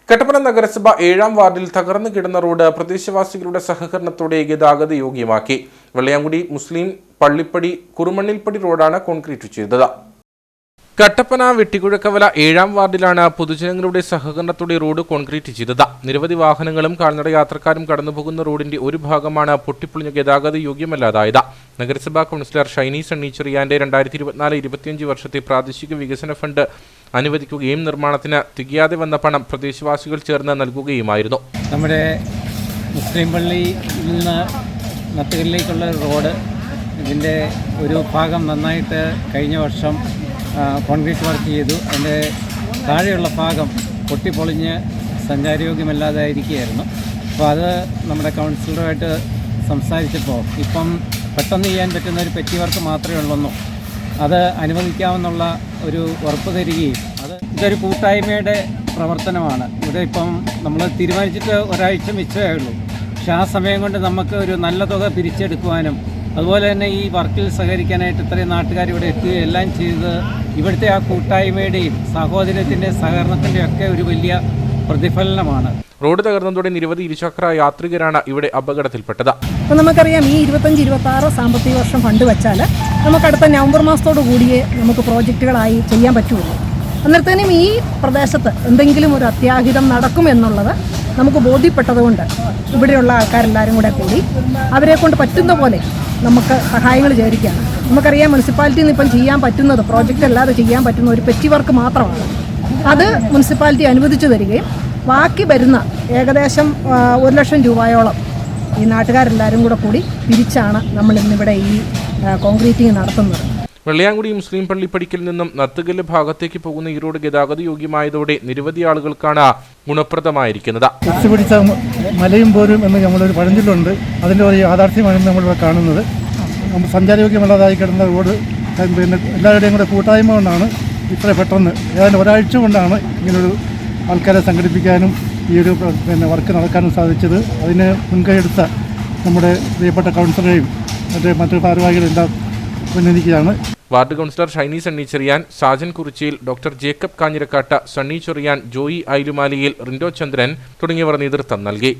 കട്ടപ്പന നഗരസഭ 7-ാം വാർഡിൽ തകർന്നു കിടന്ന റോഡ് പ്രദേശവാസികളുടെ സഹകരണത്തോടെ ഗതാഗത യോഗ്യമാക്കി. വെള്ളയാങ്കുടി മുസ്ലിം പള്ളിപ്പടി കുറുമണ്ണിൽപ്പടി റോഡാണ് കോൺക്രീറ്റ് ചെയ്തത്. കട്ടപ്പന വെട്ടിക്കുഴക്കവല 7-ാം വാർഡിലാണ് പൊതുജനങ്ങളുടെ സഹകരണത്തോടെ റോഡ് കോൺക്രീറ്റ് ചെയ്തത്. നിരവധി വാഹനങ്ങളും കാൽനട യാത്രക്കാരും കടന്നുപോകുന്ന റോഡിന്റെ ഒരു ഭാഗമാണ് പൊട്ടിപ്പൊളിഞ്ഞ ഗതാഗത യോഗ്യമല്ലാതായത്. നഗരസഭാ കൗൺസിലർ ഷൈനി സണ്ണി ചെറിയാന്റെ 2024-25 വർഷത്തെ പ്രാദേശിക വികസന ഫണ്ട് അനുവദിക്കുകയും നിർമ്മാണത്തിന് തികയാതെ വന്ന പണം പ്രദേശവാസികൾ ചേർന്ന് നൽകുകയുമായിരുന്നു. നമ്മുടെ മുസ്ലിം പള്ളിയിൽ നിന്ന് നത്തുകല്ലിലേക്കുള്ള റോഡ് ഇതിൻ്റെ ഒരു ഭാഗം നന്നായിട്ട് കഴിഞ്ഞ വർഷം കോൺക്രീറ്റ് വർക്ക് ചെയ്തു. അതിൻ്റെ താഴെയുള്ള ഭാഗം പൊട്ടിപ്പൊളിഞ്ഞ് സഞ്ചാരയോഗ്യമല്ലാതായിരിക്കുകയായിരുന്നു. അപ്പോൾ അത് നമ്മുടെ കൗൺസിലറുമായിട്ട് സംസാരിച്ചപ്പോൾ ഇപ്പം പെട്ടെന്ന് ചെയ്യാൻ പറ്റുന്ന ഒരു പെറ്റി വർക്ക് മാത്രമേ ഉള്ളൂ, അത് അനുവദിക്കാമെന്നുള്ള ഒരു ഉറപ്പ് തരികയും ഇതൊരു കൂട്ടായ്മയുടെ പ്രവർത്തനമാണ്. ഇവിടെ ഇപ്പം നമ്മൾ തീരുമാനിച്ചിട്ട് ഒരാഴ്ച മിച്ചമേ ഉള്ളൂ. പക്ഷെ ആ സമയം കൊണ്ട് നമുക്ക് ഒരു നല്ല തുക പിരിച്ചെടുക്കുവാനും അതുപോലെ തന്നെ ഈ വർക്കിൽ സഹകരിക്കാനായിട്ട് ഇത്രയും നാട്ടുകാർ ഇവിടെ എത്തുകയും എല്ലാം ചെയ്ത് ഇവിടുത്തെ ആ കൂട്ടായ്മയുടെയും സഹോദരത്തിൻ്റെ സഹകരണത്തിൻ്റെ ഒക്കെ ഒരു വലിയ പ്രതിഫലനമാണ്. റോഡ് തകർന്നതോടെ നിരവധി ഇരുചക്ര യാത്രികരാണ് ഇവിടെ അപകടത്തിൽപ്പെട്ടത്. അപ്പോൾ നമുക്കറിയാം, ഈ 25-26 സാമ്പത്തിക വർഷം ഫണ്ട് വെച്ചാൽ നമുക്ക് അടുത്ത നവംബർ മാസത്തോടു കൂടിയേ നമുക്ക് പ്രോജക്റ്റുകളായി ചെയ്യാൻ പറ്റുള്ളൂ. അന്നേരത്തേനും ഈ പ്രദേശത്ത് എന്തെങ്കിലും ഒരു അത്യാഹിതം നടക്കുമെന്നുള്ളത് നമുക്ക് ബോധ്യപ്പെട്ടതുകൊണ്ട് ഇവിടെയുള്ള ആൾക്കാരെല്ലാവരും കൂടി അവരെ കൊണ്ട് പറ്റുന്ന പോലെ നമുക്ക് സഹായങ്ങൾ ചേരിക്കുകയാണ്. നമുക്കറിയാം, മുനിസിപ്പാലിറ്റിയിൽ നിന്ന് ഇപ്പം ചെയ്യാൻ പറ്റുന്നത് പ്രോജക്റ്റ് അല്ലാതെ ചെയ്യാൻ പറ്റുന്ന ഒരു പെറ്റി വർക്ക് മാത്രമാണ്. അത് മുനിസിപ്പാലിറ്റി അനുവദിച്ചു തരികയും ബാക്കി വരുന്ന ഏകദേശം 1 ലക്ഷം രൂപയോളം ഈ നാട്ടുകാരെല്ലാവരും കൂടി പിരിച്ചാണ് നമ്മൾ ഇന്നിവിടെ ഈ കോൺക്രീറ്റിംഗ് നടത്തുന്നത്. വെള്ളയാങ്കുടി മുസ്ലിം പള്ളിപ്പടിക്കൽ നിന്നും നത്തുകല്ല് ഭാഗത്തേക്ക് പോകുന്ന ഈ റോഡ് ഗതാഗത യോഗ്യമായതോടെ നിരവധി ആളുകൾക്കാണ് ഗുണപ്രദമായിരിക്കുന്നത്. പിടിച്ച മലയും പോരും എന്ന് നമ്മളൊരു പഴഞ്ചൊല്ലുണ്ട്. അതിൻ്റെ ഒരു യാഥാർത്ഥ്യമാണ് നമ്മളിവിടെ കാണുന്നത്. സഞ്ചാരയോഗ്യമല്ലാതായി കിടന്ന റോഡ് പിന്നെ എല്ലാവരുടെയും കൂടെ കൂട്ടായ്മ കൊണ്ടാണ് ഇത്ര പെട്ടെന്ന് ഏതാണ്ട് ഒരാഴ്ച കൊണ്ടാണ് ഇങ്ങനൊരു ആൾക്കാരെ സംഘടിപ്പിക്കാനും ഈ ഒരു വർക്ക് നടക്കാനും സാധിച്ചത്. അതിന് മുൻകൈയെടുത്ത നമ്മുടെ പ്രിയപ്പെട്ട കൗൺസിലറെയും മറ്റു ഭാരവാഹികളെല്ലാം അഭിനന്ദിക്കുകയാണ്. വാർഡ് കൗൺസിലർ ഷൈനി സണ്ണി ചെറിയാൻ, സാജൻ കുറിച്ചിയിൽ, ഡോക്ടർ ജേക്കബ് കാഞ്ഞിരക്കാട്ട്, സണ്ണി ചെറിയാൻ, ജോയി ഐലുമാലിയിൽ, റിൻഡോ ചന്ദ്രൻ തുടങ്ങിയവർ നേതൃത്വം നൽകി.